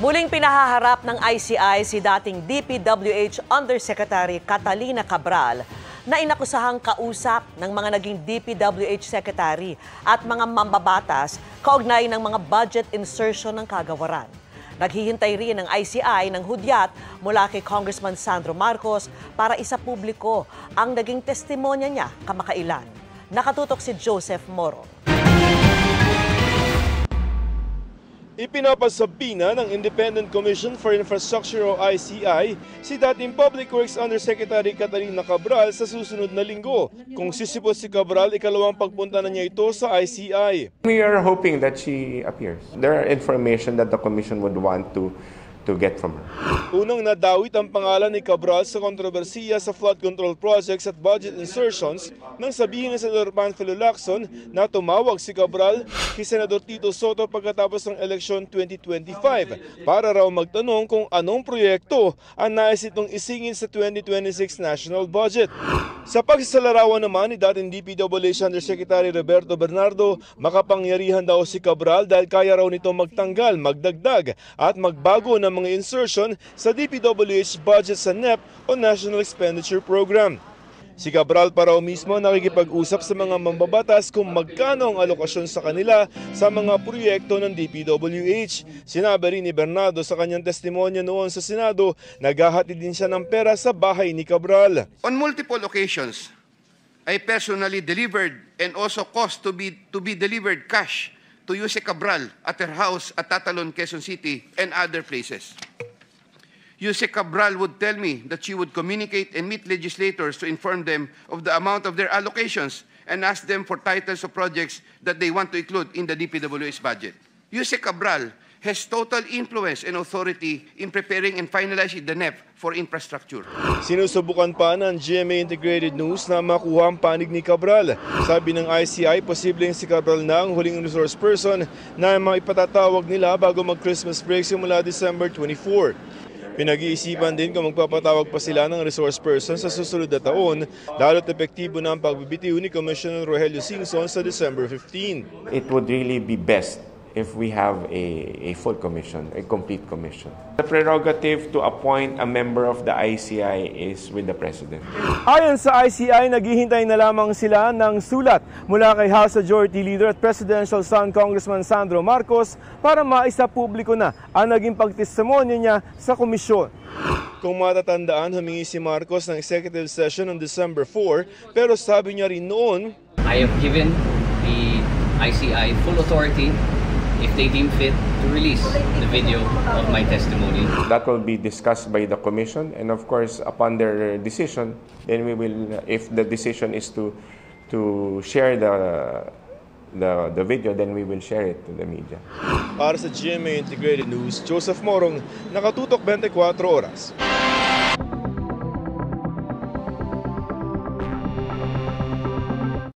Muling pinahaharap ng ICI si dating DPWH Undersecretary Catalina Cabral na inakusahang kausap ng mga naging DPWH Secretary at mga mambabatas kaugnay ng mga budget insertion ng kagawaran. Naghihintay rin ng ICI ng hudyat mula kay Congressman Sandro Marcos para isapubliko ang naging testimonya niya kamakailan. Nakatutok si Joseph Moro. Ipinapasabi na ng Independent Commission for Infrastructure o ICI si dating Public Works Undersecretary Catalina Cabral sa susunod na linggo. Kung sisipot si Cabral, ikalawang pagpunta na niya ito sa ICI. We are hoping that she appears. There are information that the Commission would want to get from her. Unang nadawit ang pangalan ni Cabral sa kontrobersiya sa flood control projects at budget insertions nang sabihin ni Senador Panfilo Lacson na tumawag si Cabral kay Senador Tito Soto pagkatapos ng eleksyon 2025 para raw magtanong kung anong proyekto ang nais itong isingin sa 2026 national budget. Sa pagsasalarawan naman ni dating DPWH Undersecretary Roberto Bernardo, makapangyarihan daw si Cabral dahil kaya raw nito magtanggal, magdagdag at magbago ng mga insertion sa DPWH budget sa NEP o National Expenditure Program. Si Cabral pa raw mismo nakikipag-usap sa mga mambabatas kung magkano ang alokasyon sa kanila sa mga proyekto ng DPWH. Sinabi rin ni Bernardo sa kanyang testimonya noon sa Senado, naghahatid din siya ng pera sa bahay ni Cabral. On multiple occasions, I personally delivered and also caused to be delivered cash to Yuse Cabral at her house at Tatalon, Quezon City and other places. Yuse Cabral would tell me that she would communicate and meet legislators to inform them of the amount of their allocations and ask them for titles of projects that they want to include in the DPWH budget. Yuse Cabral has total influence and authority in preparing and finalizing the NEP for infrastructure. Sinusubukan pa ng GMA Integrated News na makuha ang panig ni Cabral. Sabi ng ICI, posibleng si Cabral na ang huling resource person na maipatatawag nila bago mag-Christmas break simula December 24. Pinag-iisipan din kung magpapatawag pa sila ng resource person sa susunod na taon, lalo't epektibo na ang pagbibitiw ni Commissioner Rogelio Singson sa December 15. It would really be best if we have a full commission, a complete commission. The prerogative to appoint a member of the ICI is with the President. Ayon sa ICI, naghihintay na lamang sila ng sulat mula kay House Majority Leader at Presidential Son Congressman Sandro Marcos para maisapubliko na ang naging pagtestimonya niya sa komisyon. Kung matatandaan, humingi si Marcos ng executive session on December 4, pero sabi niya rin noon, I have given the ICI full authority if they deem fit to release the video of my testimony. That will be discussed by the Commission, and of course, upon their decision, then we will, if the decision is to share the video, then we will share it to the media. Para sa GMA Integrated News, Joseph Morong, Nakatutok 24 Oras.